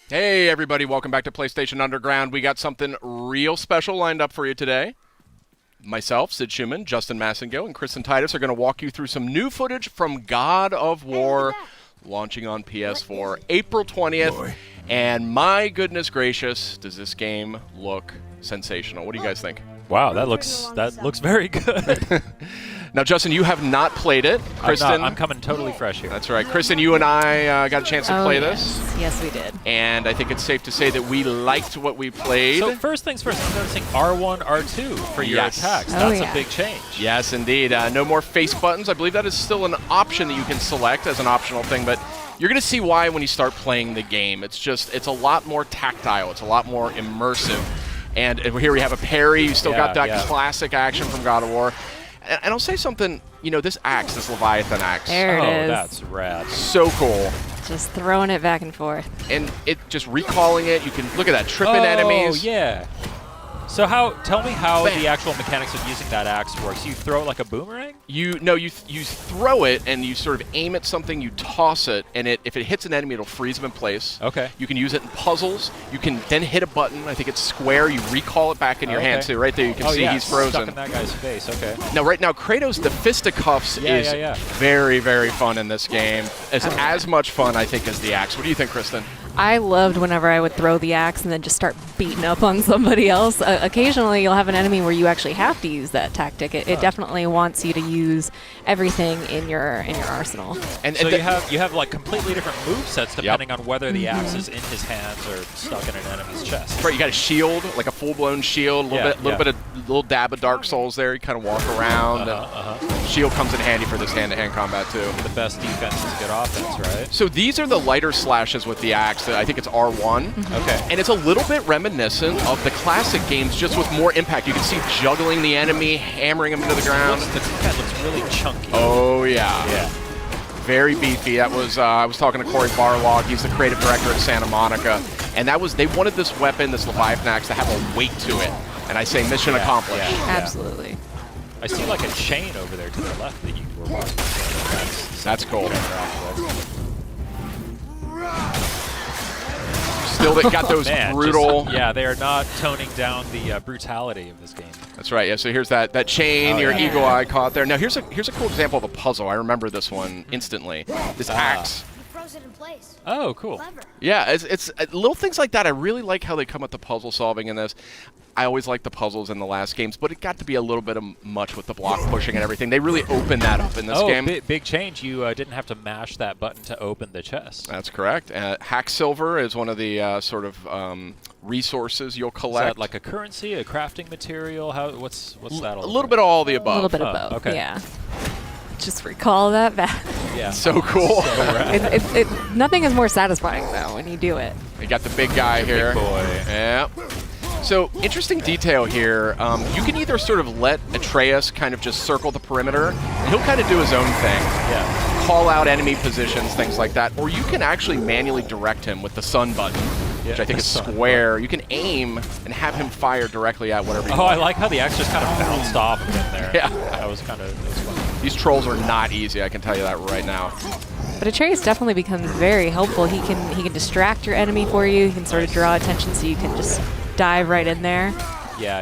Hey everybody, welcome back to PlayStation Underground. We got something real special lined up for you today. Myself, Sid Schumann, Justin Massengo, and Kristen Titus are going to walk you through some new footage from God of War, launching on PS4 April 20th. And my goodness gracious, does this game look sensational. What do you guys think? Wow, that looks very good. Now, Justin, you have not played it. Kristen, I'm coming totally fresh here. That's right. Kristen, you and I got a chance to play yes. this. Yes, we did. And I think it's safe to say that we liked what we played. So first things first, I'm noticing R1, R2 for your Yes. attacks. Oh, That's yeah. a big change. Yes, indeed. No more face buttons. I believe that is still an option that you can select as an optional thing, but you're going to see why when you start playing the game. It's a lot more tactile. It's a lot more immersive. And here we have a parry. You still got that classic action from God of War. And I'll say something, this axe, this Leviathan axe. There it is. That's rad. So cool. Just throwing it back and forth. And it just recalling it, you can look at that, tripping enemies. Oh, yeah. So tell me how Bam. the actual mechanics of using that axe works. You throw it like a boomerang? You throw it and you sort of aim at something, you toss it, and if it hits an enemy, it'll freeze them in place. Okay. You can use it in puzzles. You can then hit a button. I think it's square. You recall it back in your hand too. Right there, you can see he's frozen. Stuck in that guy's face. Okay. Now, right now, Kratos, the fisticuffs is very, very fun in this game. It's as much fun, I think, as the axe. What do you think, Kristen? I loved whenever I would throw the axe and then just start beating up on somebody else. Occasionally, you'll have an enemy where you actually have to use that tactic. It definitely wants you to use everything in your arsenal. And so you have like completely different movesets depending on whether the axe is in his hands or stuck in an enemy's chest. Right, you got a shield, like a full-blown shield, a little dab of Dark Souls there. You kind of walk around. Shield comes in handy for this hand-to-hand combat too. The best defense is good offense, right? So these are the lighter slashes with the axe. I think it's R1. Okay. And it's a little bit reminiscent of the classic games, just with more impact. You can see juggling the enemy, hammering him into the ground. The guy looks really chunky. Oh, yeah. Yeah. Very beefy. That was I was talking to Corey Barlog. He's the creative director at Santa Monica. And they wanted this weapon, this Leviathan axe, to have a weight to it. And I say mission accomplished. Yeah. Absolutely. I see like a chain over there to the left that you were watching. That's cool. Still, they got those brutal. They are not toning down the brutality of this game. That's right. Yeah. So here's that chain. Your eagle eye caught there. Now here's a cool example of a puzzle. I remember this one instantly. This axe. You froze it in place. Oh, cool. Clever. Yeah, it's little things like that. I really like how they come at the puzzle solving in this. I always liked the puzzles in the last games, but it got to be a little bit much with the block pushing and everything. They really opened that up in this game. Big change. You didn't have to mash that button to open the chest. That's correct. Hack silver is one of the sort of resources you'll collect. Is that like a currency, a crafting material? What's that all A little bit of all the A above. little bit of both. okay. Yeah. Just recall that back. Yeah. So cool. So rad. Nothing is more satisfying, though, when you do it. You got the big guy here. Big boy. Yep. So, interesting detail here. You can either sort of let Atreus kind of just circle the perimeter, and he'll kind of do his own thing. Yeah. Call out enemy positions, things like that. Or you can actually manually direct him with the sun button, which I think is square. You can aim and have him fire directly at whatever you want. I like how the axe just kind of bounced off of him there. Yeah. That was fun. These trolls are not easy, I can tell you that right now. But Atreus definitely becomes very helpful. He can distract your enemy for you. He can sort of draw attention so you can just dive right in there. Yeah.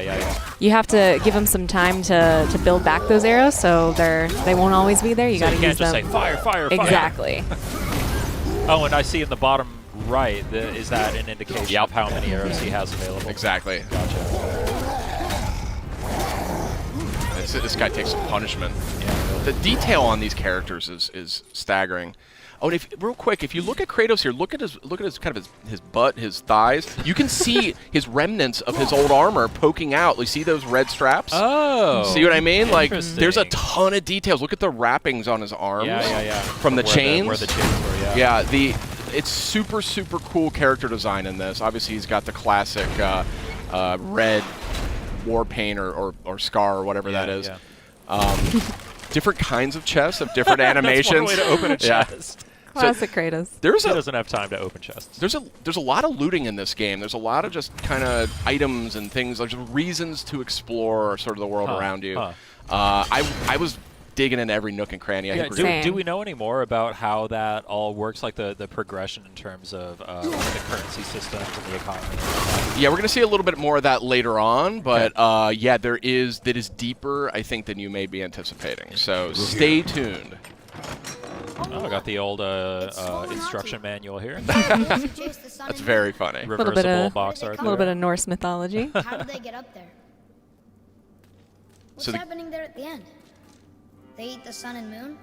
You have to give them some time to build back those arrows, so they won't always be there. You got to use them. You can't just say fire. Exactly. Oh, and I see in the bottom right, is that an indication of how many arrows he has available? Exactly. Gotcha. This guy takes some punishment. Yeah. The detail on these characters is staggering. Oh, and real quick, if you look at Kratos here, look at his kind of his butt, his thighs. You can see his remnants of his old armor poking out. You see those red straps? Oh. See what I mean? Like, there's a ton of details. Look at the wrappings on his arms. Yeah. From the chains. Where the chains were, yeah. Yeah. It's super cool character design in this. Obviously, he's got the classic red war paint or scar or whatever that is. Yeah. Different kinds of chests of different animations. That's one way to open a chest. Classic Kratos. He doesn't have time to open chests. There's a lot of looting in this game. There's a lot of just kind of items and things. There's reasons to explore sort of the world around you. I was digging into every nook and cranny. I Yeah, think we're Same. do we know any more about how that all works, like the progression in terms of like the currency systems and the economy? Yeah, we're going to see a little bit more of that later on, but yeah, that is deeper, I think, than you may be anticipating. So stay tuned. Oh, I got the old instruction manual here. That's very funny. Little bit Reversible of- box art. A little there. bit of Norse mythology. How did they get up there? What's So the- happening there at the end? They eat the sun and moon,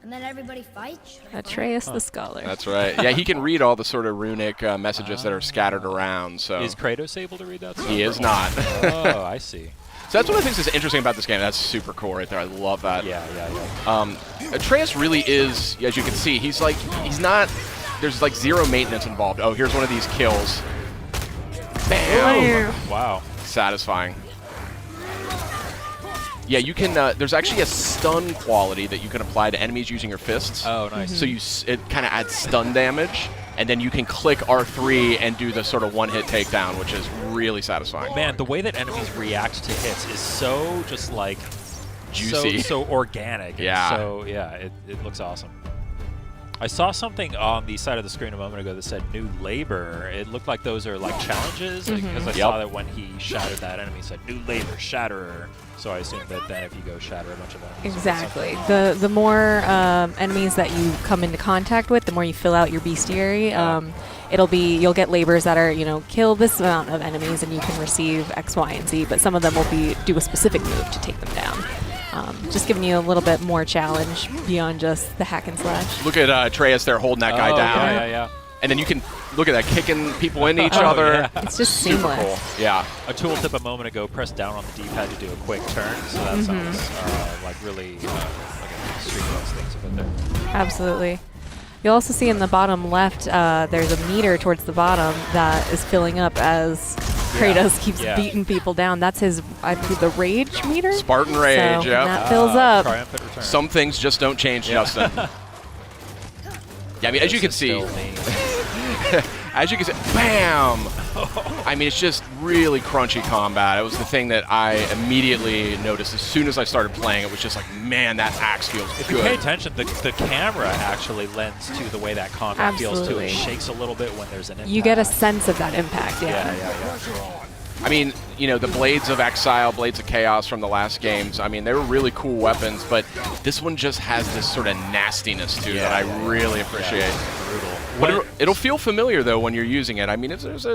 and then everybody fights? Atreus the Scholar. That's right. Yeah, he can read all the sort of runic messages that are scattered around. So Is Kratos able to read that stuff? he is not. Oh, I see. So that's one of the things that's interesting about this game. That's super cool right there. I love that. Yeah. Atreus really is, as you can see, he's not, there's like zero maintenance involved. Oh, here's one of these kills. Bam! Wow. Satisfying. Yeah, you can, there's actually a stun quality that you can apply to enemies using your fists. Oh, nice. So it kind of adds stun damage, and then you can click R3 and do the sort of one-hit takedown, which is really satisfying. Man, the way that enemies react to hits is so just like Juicy. so organic. and Yeah. So yeah, it looks awesome. I saw something on the side of the screen a moment ago that said new labor. It looked like those are like challenges because I saw that when he shattered that enemy, it said new labor, shatterer. So I assume that then if you go shatter a bunch of enemies. Exactly. The more enemies that you come into contact with, the more you fill out your bestiary. You'll get labors that are, kill this amount of enemies and you can receive X, Y, and Z, but some of them will do a specific move to take them down. Just giving you a little bit more challenge beyond just the hack and slash. Look at Atreus there holding that guy down. Yeah. And then you can, look at that, kicking people into each other. Yeah. It's just Super seamless. cool. Yeah. A tooltip a moment ago, press down on the D-pad to do a quick turn. So that sounds like really like a Street Fighter things a bit there. Absolutely. You'll also see in the bottom left, there's a meter towards the bottom that is filling up as Kratos keeps beating people down. That's his, I believe, the rage meter? Spartan Rage, so when yeah. that fills up. Triumphant return. Some things just don't change, Justin. Yeah, I mean, as you can This is see, still me. as you can see, bam! I mean, it's just really crunchy combat. It was the thing that I immediately noticed as soon as I started playing. It was just like, man, that axe feels If you pay good. attention, the camera actually lends to the way that combat feels too. Absolutely. It shakes a little bit when there's an impact. You get a sense of that impact, yeah. Yeah. I mean, the Blades of Exile, Blades of Chaos from the last games, I mean, they were really cool weapons, but this one just has this sort of nastiness to it that I really appreciate. Brutal. But it'll feel familiar, though, when you're using it. I mean,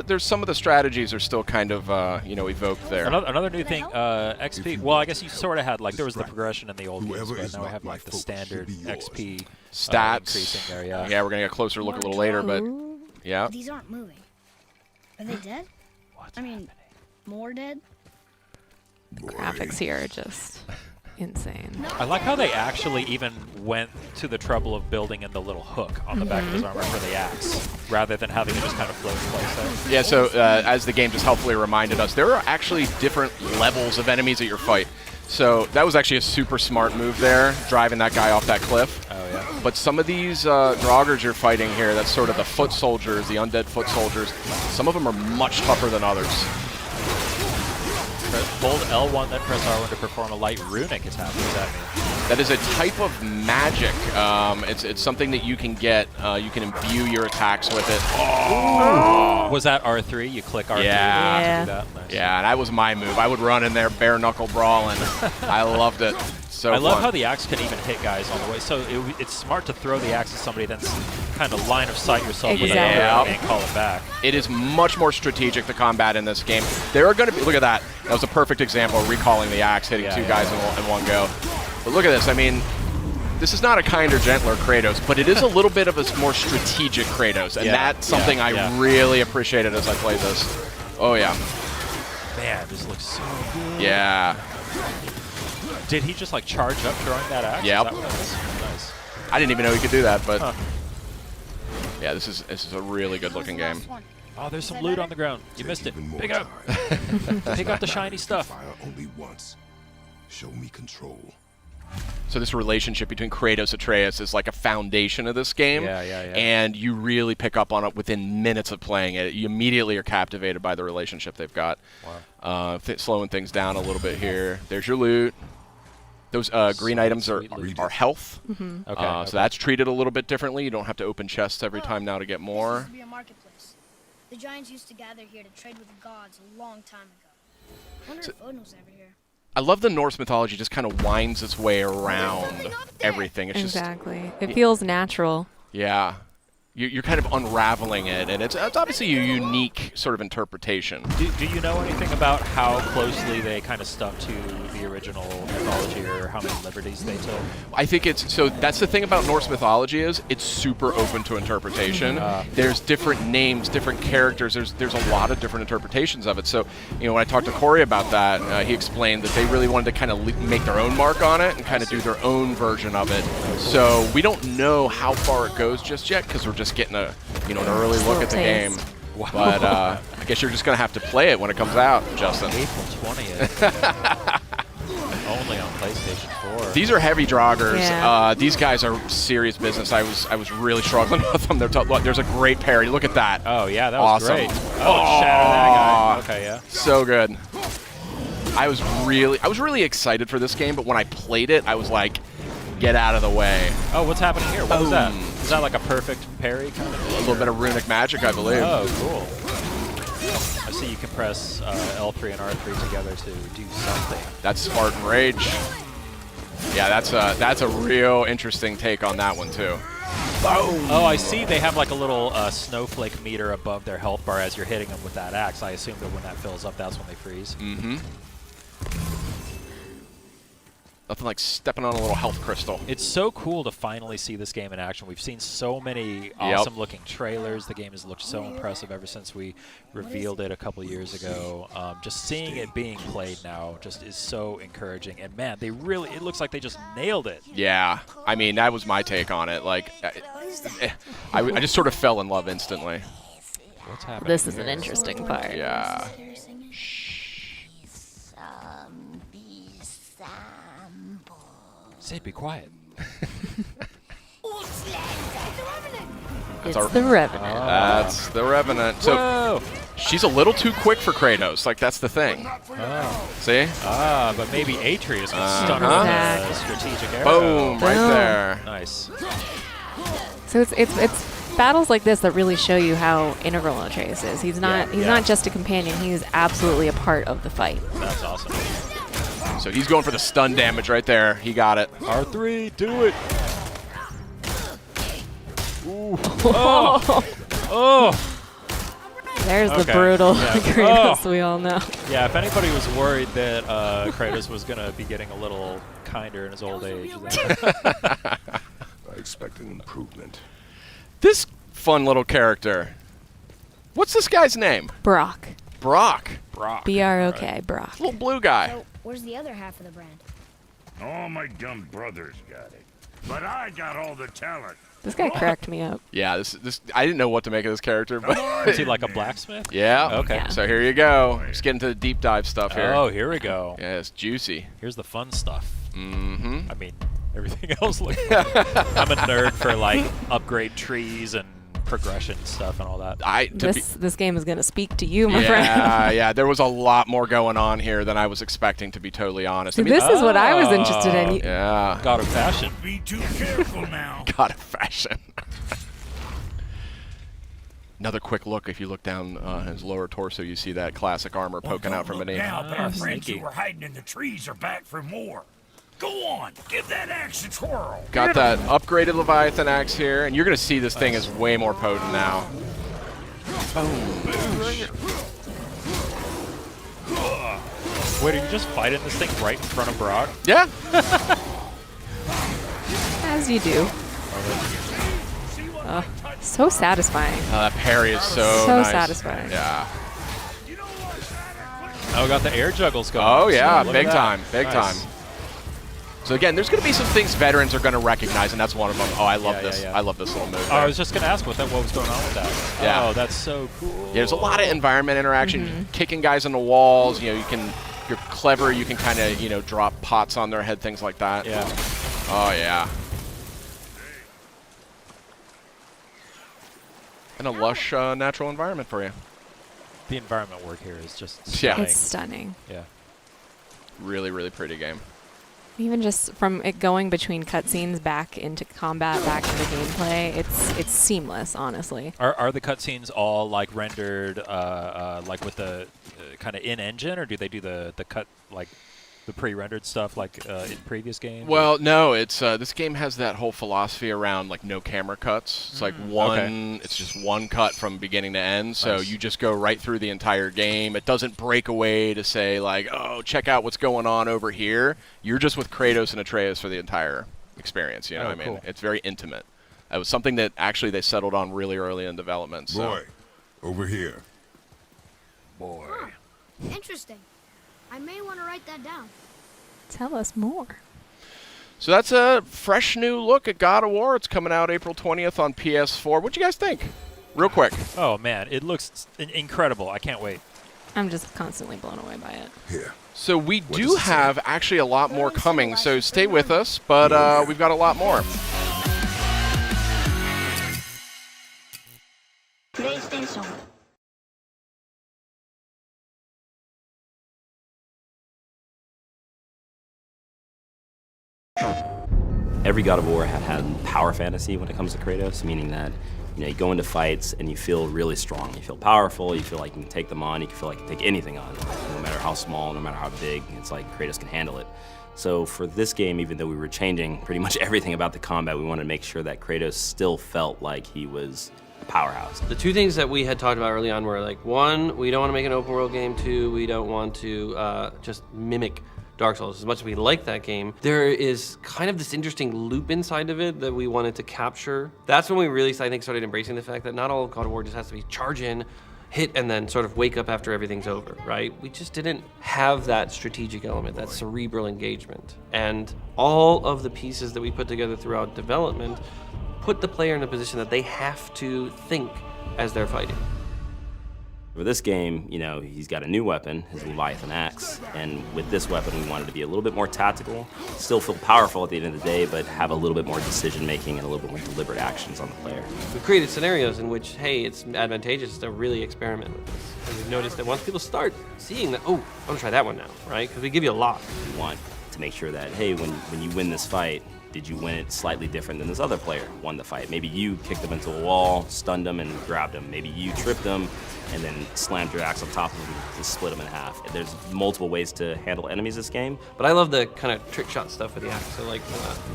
there's some of the strategies are still kind of, evoked there. Another new thing, XP. Well, I guess you sort of had like there was the progression in the old games, but now we have like the standard XP Stats. increasing there. Yeah. Yeah, we're going to get a closer look a little later, but yeah. These aren't moving. Are they dead? What's I mean, more dead? Graphics here are just insane. I like how they actually even went to the trouble of building in the little hook on the back of his armor for the axe, rather than having it just kind of float in place there. Yeah, so as the game just helpfully reminded us, there are actually different levels of enemies at your fight. So that was actually a super smart move there, driving that guy off that cliff. Oh, yeah. But some of these Draugrs you're fighting here, that's sort of the foot soldiers, the undead foot soldiers, some of them are much tougher than others. Hold L1, then press R1 to perform a light runic attack. What does that mean? That is a type of magic. It's something that you can get. You can imbue your attacks with it. Was that R3? You click R3 Yeah. to do that? Nice. Yeah, that was my move. I would run in there bare knuckle brawling. I loved it. So I love fun. how the axe can even hit guys on the way. So it's smart to throw the axe at somebody, then kind of line of sight yourself with Exactly. another and call it back. It is much more strategic, the combat in this game. There are going to be, look at that. That was a perfect example of recalling the axe, hitting two guys in one go. But look at this. I mean, this is not a kinder, gentler Kratos, but it is a little bit of a more strategic Kratos. And that's something I really appreciated as I played this. Oh, yeah. Man, this looks so good. Yeah. Did he just like charge up throwing that axe? Yep. Is that what that is? Nice. I didn't even know he could do that, but yeah, this is a really good looking game. Oh, there's some loot on the ground. You missed it. Pick up. Pick up the shiny stuff. Fire only once. Show me control. So this relationship between Kratos and Atreus is like a foundation of this game. Yeah. And you really pick up on it within minutes of playing it. You immediately are captivated by the relationship they've got. Wow. Slowing things down a little bit here. There's your loot. Those green items are Sweet loot. health. Okay. So that's treated a little bit differently. You don't have to open chests every time now to get This more. used to be a marketplace. The giants used to gather here to trade with the gods a long time ago. I wonder if Odin was ever here. I love the Norse mythology just kind of winds its way around everything. It's just, Exactly. It feels natural. yeah. You're kind of unraveling it, and it's obviously a unique sort of interpretation. Do you know anything about how closely they kind of stuck to the original mythology, or how many liberties they took? I think so that's the thing about Norse mythology is it's super open to interpretation. There's different names, different characters. There's a lot of different interpretations of it. So, when I talked to Corey about that, he explained that they really wanted to kind of make their own mark on it and kind of do their own version of it. So we don't know how far it goes just yet because we're just getting an early look at the game. taste. But I guess you're just gonna have to play it when it comes out, Justin. April 20th. Only on PlayStation 4. These are heavy joggers. Yeah. These guys are serious business. I was really struggling with them. Look, there's a great parry. Look at that. Oh, yeah, that was Awesome. great. Oh, shatter that guy. Okay, yeah. So good. I was really excited for this game, but when I played it, I was like, get out of the way. Oh, what's happening here? What was that? Boom. Is that like a perfect parry kind of A thing? little bit of runic magic, I believe. Oh, cool. I see you can press L3 and R3 together to do something. That's Spartan Rage. Yeah, that's a real interesting take on that one too. Boom. Oh, I see they have like a little snowflake meter above their health bar as you're hitting them with that axe. I assume that when that fills up, that's when they freeze. Mm-hmm. Nothing like stepping on a little health crystal. It's so cool to finally see this game in action. We've seen so many awesome-looking trailers. The game has looked so impressive ever since we revealed it a couple years ago. Just seeing it being played now just is so encouraging. And man, it looks like they just nailed it. Yeah, I mean that was my take on it. Like, I just sort of fell in love instantly. What's happening? This is an here? interesting part. Yeah. Sid, be quiet. It's our- the Revenant. That's the Revenant. So Whoa! she's a little too quick for Kratos. Like that's the thing. Oh. See? But maybe Atreus can stun her Uh-huh. with a strategic arrow. Boom! Right Boom. there. Nice. So it's battles like this that really show you how integral Atreus is. He's not Yeah. not just a companion. He is absolutely a part of the fight. That's awesome. So he's going for the stun damage right there. He got it. R3, do it. Ooh. Oh. Oh. There's the Okay. brutal Yeah. Kratos Oh. we all know. Yeah, if anybody was worried that Kratos was going to be getting a little kinder in his old age, then I expect an improvement. This fun little character. What's this guy's name? Brock. Brock. Brock. B-R-O-K. Brock. Little blue guy. So, where's the other half of the brand? All my dumb brothers got it. But I got all the talent. This guy cracked me up. Yeah, this I didn't know what to make of this character, but Is he like a blacksmith? yeah. Okay. Yeah. So here you go. Just getting to the deep dive stuff here. Oh, here we go. Yeah, it's juicy. Here's the fun stuff. Mm-hmm. I mean, everything else looks fun. I'm a nerd for like upgrade trees and progression stuff and all that. This game is gonna speak to you, my friend. Yeah, there was a lot more going on here than I was expecting, to be totally honest. See, I mean, this is what I was interested in. yeah. God of fashion. Be too careful now. God of fashion. Another quick look. If you look down his lower torso, you see that classic armor poking out from beneath. Now, but our friends sneaky. who were hiding in the trees are back for more. Go on, give that axe a twirl. Got that upgraded Leviathan axe here, and you're going to see this thing is way more potent now. Wait, are you just fighting this thing right in front of Brock? Yeah. As you do. So satisfying. That parry is so nice. satisfying. Yeah. Oh, got the air juggles going. Oh, yeah. Look at Big that. time. Big Nice. time. So again, there's going to be some things veterans are going to recognize, and that's one of them. Oh, I love Yeah, this. yeah, yeah. I love this little move. Oh, I there. was just going to ask what was going on with that. Yeah. Oh, that's so cool. Yeah, there's a lot of environment interaction, kicking guys on the walls. You know, if you're clever, you can kind of, drop pots on their head, things like that. Yeah. Oh, yeah. And a lush natural environment for you. The environment work here is just Yeah. stunning. It's stunning. Yeah. Really, really pretty game. Even just from it going between cutscenes back into combat, back into gameplay, it's seamless, honestly. Are the cutscenes all like rendered like with the kind of in-engine, or do they do the cut like the pre-rendered stuff like in previous games? Well, no, it's this game has that whole philosophy around like no camera cuts. It's like one, Okay. it's just one cut from beginning to end. So Nice. you just go right through the entire game. It doesn't break away to say like, oh, check out what's going on over here. You're just with Kratos and Atreus for the entire experience. You know Oh, what I mean? cool. It's very intimate. It was something that actually they settled on really early in development. So. Boy, over here. Boy. Interesting. I may want to write that down. Tell us more. So that's a fresh new look at God of War. It's coming out April 20th on PS4. What'd you guys think? Real quick. Oh man, it looks incredible. I can't wait. I'm just constantly blown away by it. Here. So we What do does it say? have actually a lot more Well, coming, so let's stay bring with on- us, but we've got a lot more. PlayStation. Every God of War had power fantasy when it comes to Kratos, meaning that you go into fights and you feel really strong. You feel powerful. You feel like you can take them on. You can feel like you can take anything on, no matter how small, no matter how big. It's like Kratos can handle it. So for this game, even though we were changing pretty much everything about the combat, we wanted to make sure that Kratos still felt like he was a powerhouse. The two things that we had talked about early on were like, one, we don't want to make an open world game. Two, we don't want to just mimic Dark Souls. As much as we like that game, there is kind of this interesting loop inside of it that we wanted to capture. That's when we really, I think, started embracing the fact that not all of God of War just has to be charge in, hit, and then sort of wake up after everything's over, right? We just didn't have that strategic element, that cerebral engagement. And all of the pieces that we put together throughout development put the player in a position that they have to think as they're fighting. For this game, he's got a new weapon, his Leviathan Axe, and with this weapon we wanted to be a little bit more tactical, still feel powerful at the end of the day, but have a little bit more decision making and a little bit more deliberate actions on the player. We created scenarios in which, hey, it's advantageous to really experiment with this. And we've noticed that once people start seeing that, oh, I want to try that one now, right? Because we give you a lot. We want to make sure that, hey, when you win this fight, did you win it slightly different than this other player won the fight? Maybe you kicked him into a wall, stunned him, and grabbed him. Maybe you tripped him and then slammed your axe on top of him to split him in half. There's multiple ways to handle enemies this game. But I love the kind of trick shot stuff with the axe. So like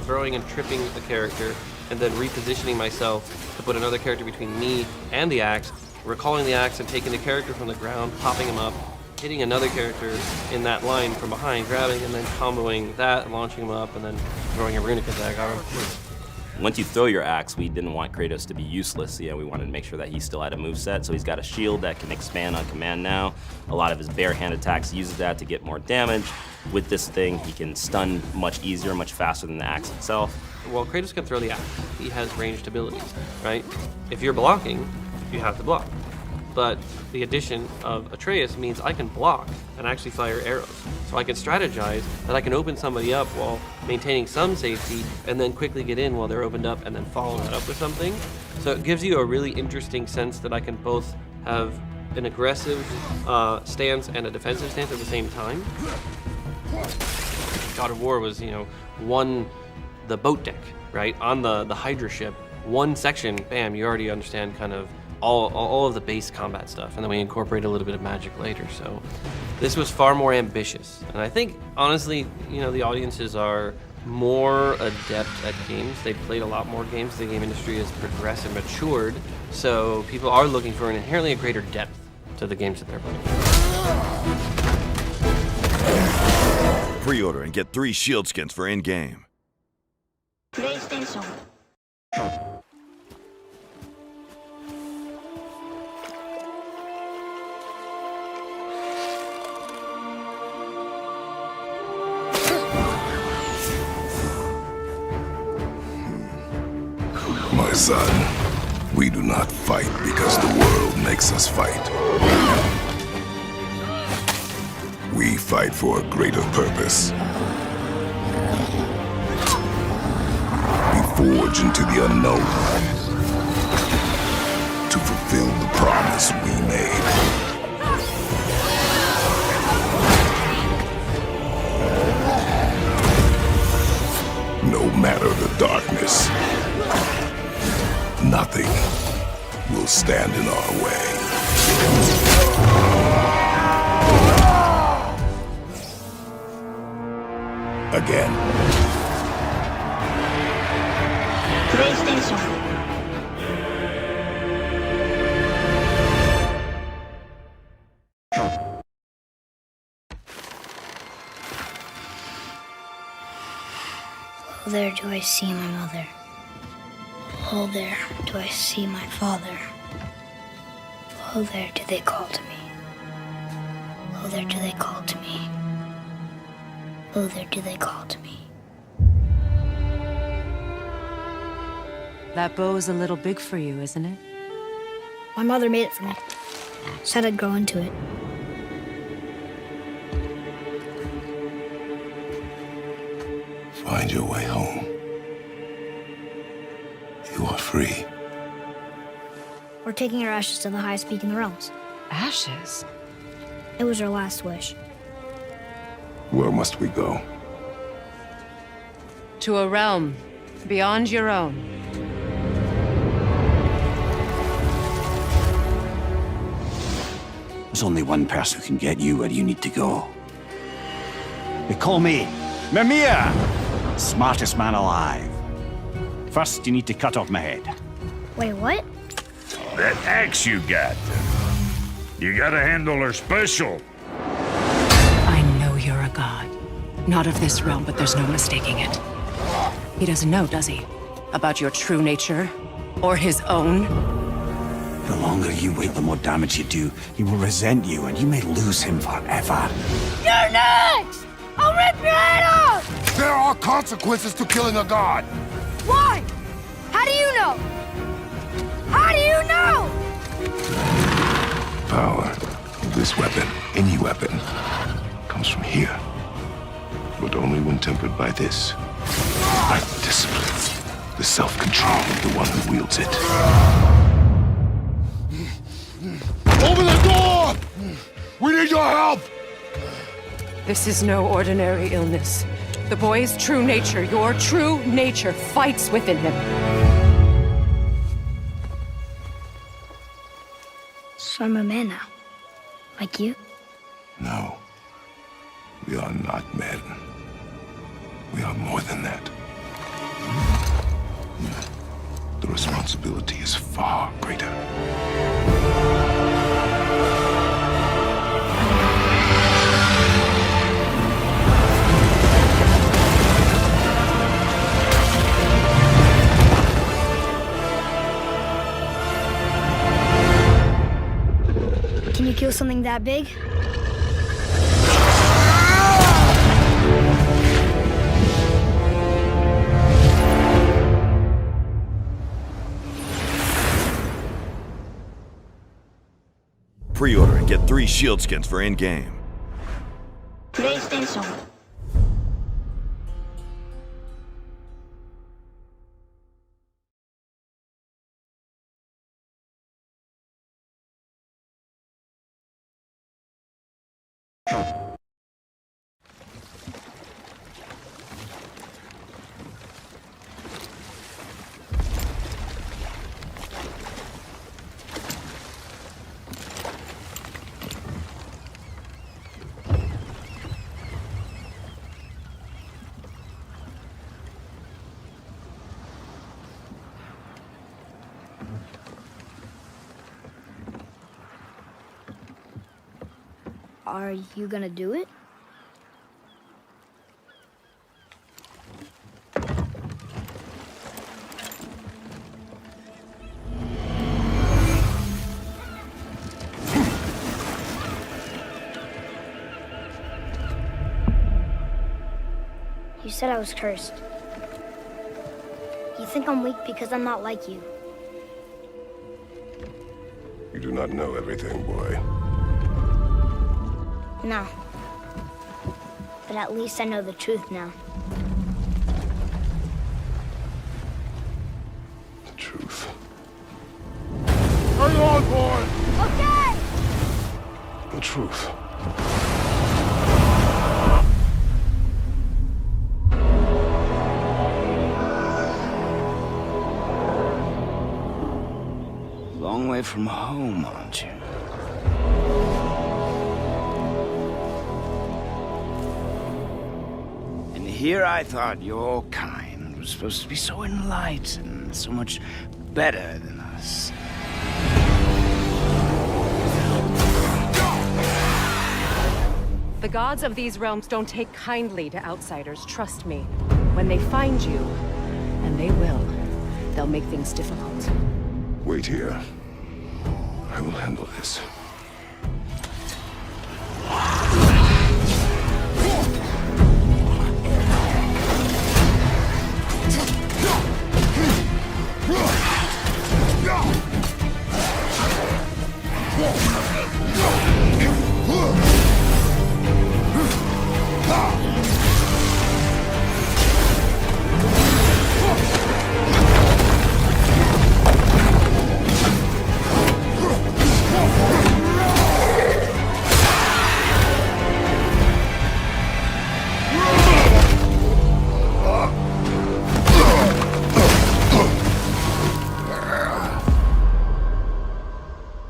throwing and tripping the character and then repositioning myself to put another character between me and the axe, recalling the axe and taking the character from the ground, popping him up, hitting another character in that line from behind, grabbing and then comboing that, launching him up, and then throwing a runic attack on him. Once you throw your axe, we didn't want Kratos to be useless. We wanted to make sure that he still had a moveset, so he's got a shield that can expand on command now. A lot of his bare hand attacks uses that to get more damage. With this thing, he can stun much easier, much faster than the axe itself. Well, Kratos can throw the axe. He has ranged abilities, right? If you're blocking, you have to block. But the addition of Atreus means I can block and actually fire arrows. So I can strategize that I can open somebody up while maintaining some safety and then quickly get in while they're opened up and then follow that up with something. So it gives you a really interesting sense that I can both have an aggressive stance and a defensive stance at the same time. God of War was, the boat deck, right? On the Hydra ship, one section, bam, you already understand kind of all of the base combat stuff, and then we incorporate a little bit of magic later. So this was far more ambitious, and I think honestly, the audiences are more adept at games. They've played a lot more games. The game industry has progressed and matured, so people are looking for an inherently a greater depth to the games that they're playing. Pre-order and get 3 shield skins for in-game. PlayStation. My son, we do not fight because the world makes us fight. We fight for a greater purpose. We forge into the unknown to fulfill the promise we made. stand in our way. Again. PlayStation. Oh, there do I see my mother. Oh, there do I see my father. Oh, there do they call to me. Oh, there do they call to me. Oh, there do they call to me. That bow's a little big for you, isn't it? My mother made it for me. Said I'd grow into it. Find your way home. You are free. We're taking our ashes to the highest peak in the realms. Ashes? It was our last wish. Where must we go? To a realm beyond your own. There's only one person who can get you where you need to go. They call me Mimir, smartest man alive. First, you need to cut off my head. Wait, what? That axe you got. You gotta handle her special. I know you're a god. Not of this realm, but there's no mistaking it. He doesn't know, does he? About your true nature? Or his own? The longer you wait, the more damage you do. He will resent you, and you may lose him forever. You're next! I'll rip your head off! There are consequences to killing a god! Why? How do you know? How do you know? Power. This weapon, any weapon, comes from here. But only when tempered by this. By the discipline, the self-control of the one who wields it. Open the door! We need your help! This is no ordinary illness. The boy's true nature, your true nature, fights within him. So I'm a man now. Like you? No. We are not men. We are more than that. The responsibility is far greater. Can you kill something that big? Pre-order and get 3 shield skins for in-game. PlayStation. Are you gonna do it? You said I was cursed. You think I'm weak because I'm not like you. You do not know everything, boy. No. But at least I know the truth now. The truth. Hang on, boy! Okay! The truth. Long way from home, aren't you? And here I thought your kind was supposed to be so enlightened, so much better than us. The gods of these realms don't take kindly to outsiders, trust me. When they find you, and they will, they'll make things difficult. Wait here. I will handle this.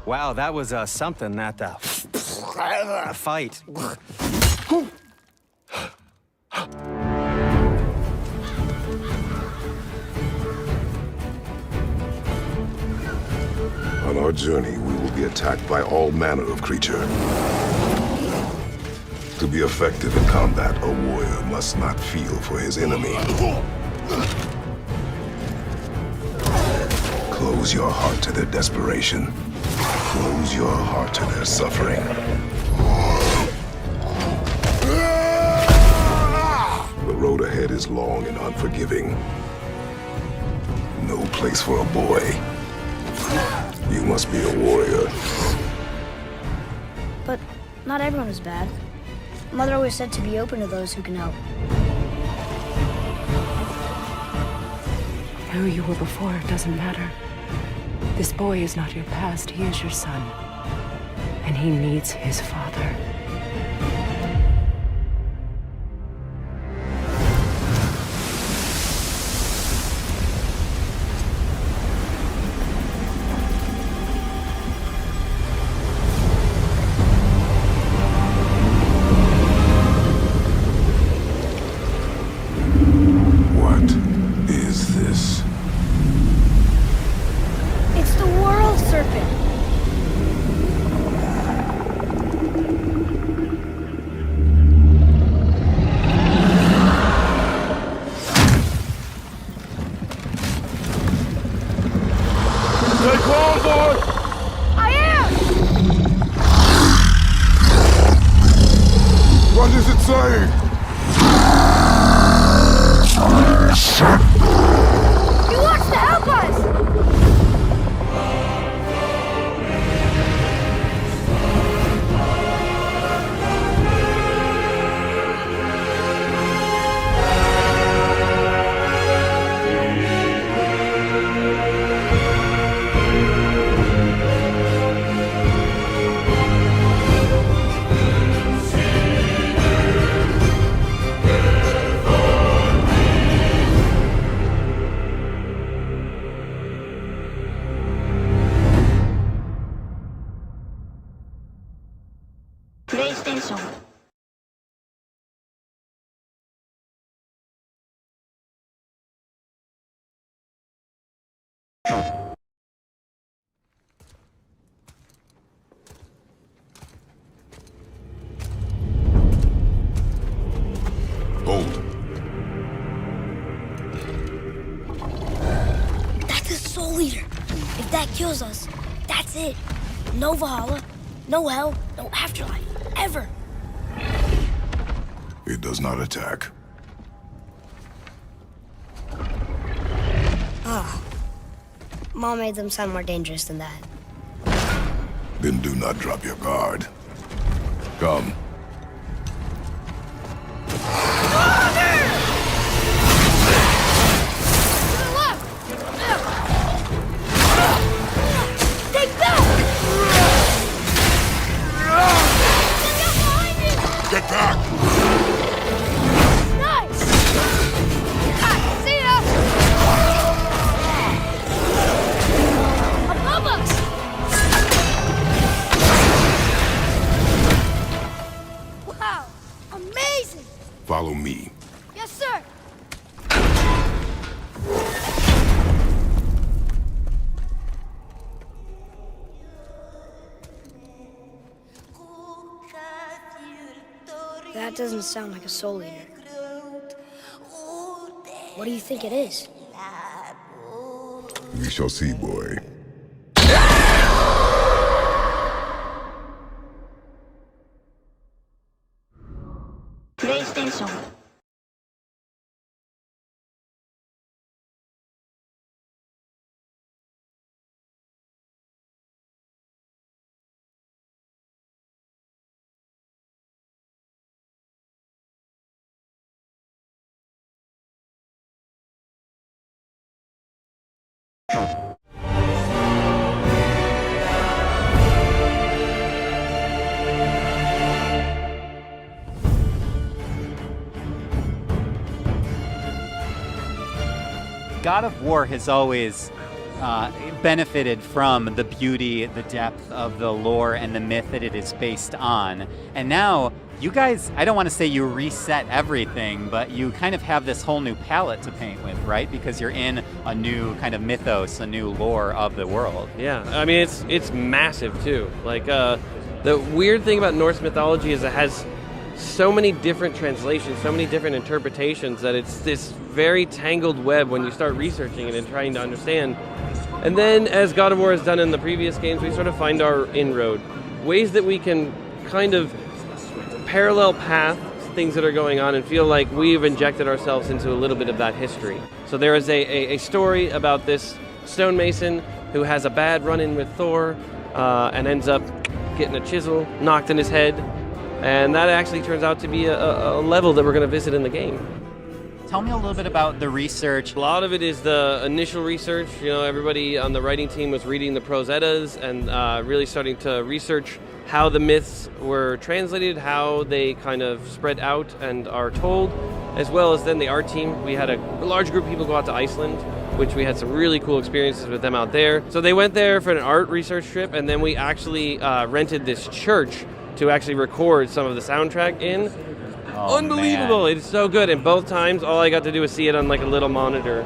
Wow, that was something, that fight. On our journey, we will be attacked by all manner of creature. To be effective in combat, a warrior must not feel for his enemy. Close your heart to their desperation. Close your heart to their suffering. The road ahead is long and unforgiving. No place for a boy. You must be a warrior. But not everyone is bad. Mother always said to be open to those who can help. Who you were before doesn't matter. This boy is not your past, he is your son. And he needs his father. What is this? It's the world serpent. Take one, boy! I am! What is it saying? He wants to help us! PlayStation. Hold. That's the Soul Eater. If that kills us, that's it. No Valhalla, no hell, no afterlife, ever. It does not attack. Ah. Mom made them sound more dangerous than that. Then do not drop your guard. Come. Take that! Get back! Nice! See ya! Above us! That doesn't sound like a soul eater. What do you think it is? We shall see, boy. PlayStation. God of War has always benefited from the beauty, the depth of the lore and the myth that it is based on. And now, you guys, I don't want to say you reset everything, but you kind of have this whole new palette to paint with, right? Because you're in a new kind of mythos, a new lore of the world. Yeah, I mean, it's massive, too. Like, the weird thing about Norse mythology is it has so many different translations, so many different interpretations, that it's this very tangled web when you start researching it and trying to understand. And then, as God of War has done in the previous games, we sort of find our inroad. Ways that we can kind of parallel path things that are going on and feel like we've injected ourselves into a little bit of that history. So there is a story about this stonemason who has a bad run-in with Thor and ends up getting a chisel knocked in his head. And that actually turns out to be a level that we're going to visit in the game. Tell me a little bit about the research. A lot of it is the initial research. You know, everybody on the writing team was reading the Prose Eddas and really starting to research how the myths were translated, how they kind of spread out and are told, as well as then the art team. We had a large group of people go out to Iceland, which we had some really cool experiences with them out there. So they went there for an art research trip, and then we actually rented this church to actually record some of the soundtrack in. Oh, unbelievable. Man. It's so good. And both times, all I got to do was see it on like a little monitor.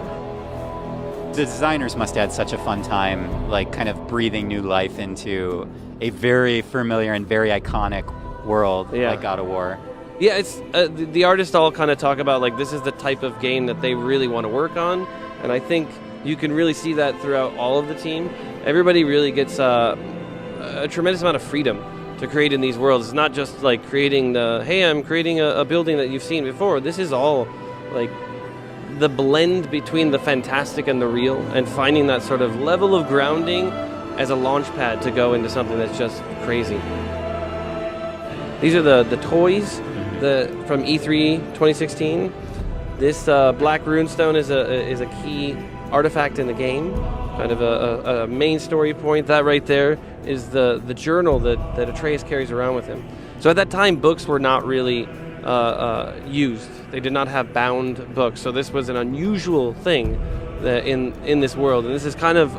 The designers must have had such a fun time, like kind of breathing new life into a very familiar and very iconic world like God of War. Yeah, it's the artists all kind of talk about like this is the type of game that they really want to work on. And I think you can really see that throughout all of the team. Everybody really gets a tremendous amount of freedom to create in these worlds. It's not just like creating I'm creating a building that you've seen before. This is all like the blend between the fantastic and the real, and finding that sort of level of grounding as a launch pad to go into something that's just crazy. These are the toys from E3 2016. This Black Runestone is a key artifact in the game, kind of a main story point. That right there is the journal that Atreus carries around with him. So at that time, books were not really used. They did not have bound books. So this was an unusual thing in this world. And this is kind of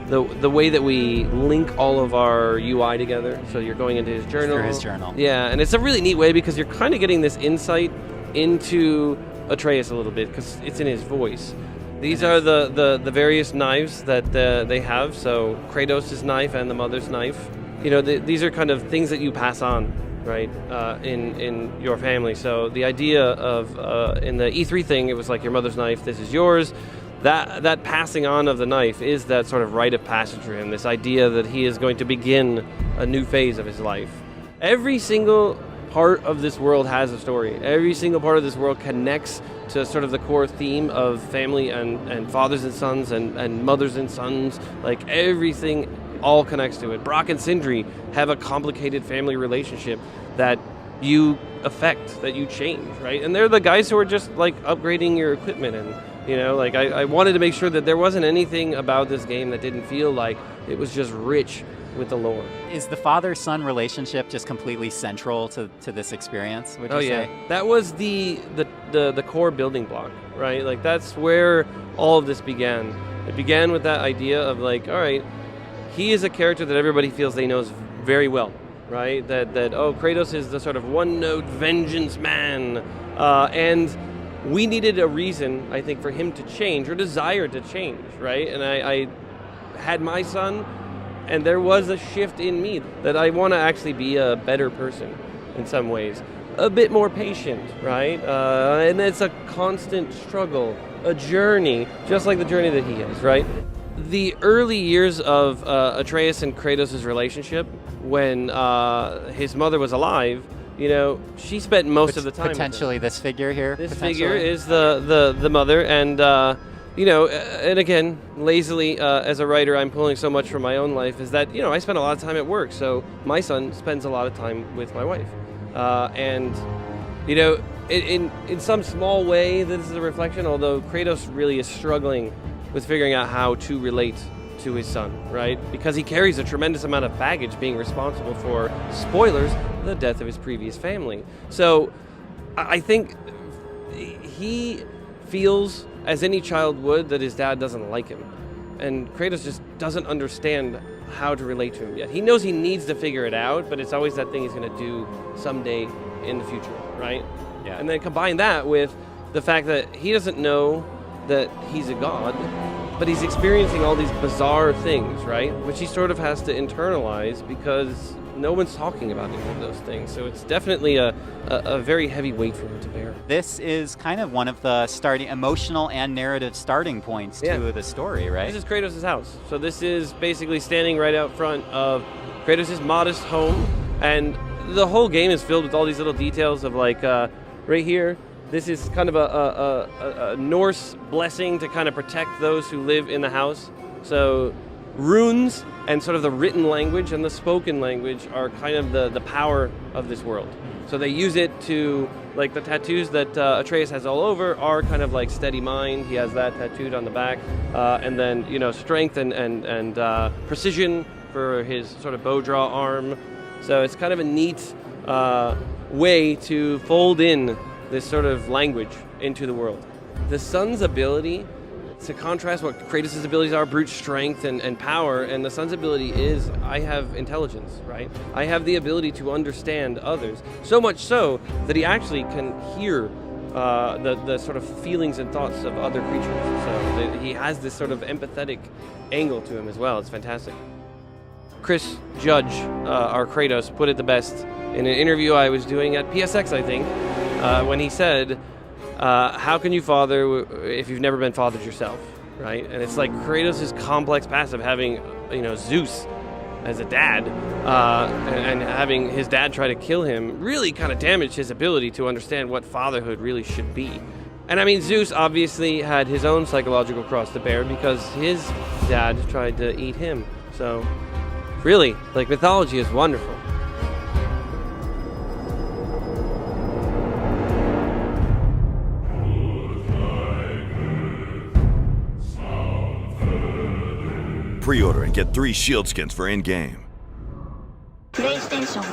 the way that we link all of our UI together. So you're going into his journal. Through his journal. Yeah, and it's a really neat way because you're kind of getting this insight into Atreus a little bit because it's in his voice. These are the various knives that they have. So Kratos' knife and the mother's knife. You know, these are kind of things that you pass on, right, in your family. So the idea of in the E3 thing, it was like your mother's knife, this is yours. That passing on of the knife is that sort of rite of passage for him, this idea that he is going to begin a new phase of his life. Every single part of this world has a story. Every single part of this world connects to sort of the core theme of family and fathers and sons and mothers and sons. Like everything all connects to it. Brock and Sindri have a complicated family relationship that you affect, that you change, right? And they're the guys who are just like upgrading your equipment. And you know, like I wanted to make sure that there wasn't anything about this game that didn't feel like it was just rich with the lore. Is the father-son relationship just completely central to this experience, would you say? That was the core building block, right? Like that's where all of this began. It began with that idea of like, all right, he is a character that everybody feels they knows very well, right? That Kratos is the sort of one-note vengeance man, and we needed a reason, I think, for him to change or desire to change, right? And I had my son, and there was a shift in me that I want to actually be a better person in some ways. a bit more patient, right? And it's a constant struggle, a journey, just like the journey that he is, right? The early years of Atreus and Kratos' relationship, when his mother was alive, you know, she spent most of the time potentially with him. This figure here. This figure is the mother, and you know, and again, lazily as a writer, I'm pulling so much from my own life. Is that, you know, I spend a lot of time at work, so my son spends a lot of time with my wife, and you know, in some small way, this is a reflection. Although Kratos really is struggling with figuring out how to relate to his son, right? Because he carries a tremendous amount of baggage, being responsible for, spoilers, the death of his previous family. So I think he feels, as any child would, that his dad doesn't like him. And Kratos just doesn't understand how to relate to him yet. He knows he needs to figure it out, but it's always that thing he's going to do someday in the future, right? Yeah. And then combine that with the fact that he doesn't know that he's a god, but he's experiencing all these bizarre things, right? Which he sort of has to internalize because no one's talking about any of those things. So it's definitely a very heavy weight for him to bear. This is kind of one of the starting emotional and narrative starting points to the story, right? This is Kratos' house. So this is basically standing right out front of Kratos' modest home, and the whole game is filled with all these little details of like right here. This is kind of a Norse blessing to kind of protect those who live in the house. So runes and sort of the written language and the spoken language are kind of the power of this world. So they use it to, like the tattoos that Atreus has all over are kind of like steady mind. He has that tattooed on the back. And then, you know, strength and precision for his sort of bow draw arm. So it's kind of a neat way to fold in this sort of language into the world. The son's ability, to contrast what Kratos' abilities are, brute strength and power, and the son's ability is, I have intelligence, right? I have the ability to understand others. So much so that he actually can hear the sort of feelings and thoughts of other creatures. So he has this sort of empathetic angle to him as well. It's fantastic. Chris Judge, our Kratos, put it the best in an interview I was doing at PSX, I think, when he said, how can you father if you've never been fathered yourself, right? And it's like Kratos' complex past of having, you know, Zeus as a dad, and having his dad try to kill him really kind of damaged his ability to understand what fatherhood really should be. And I mean, Zeus obviously had his own psychological cross to bear because his dad tried to eat him. So really, like, mythology is wonderful. Pre-order and get 3 shield skins for in-game. PlayStation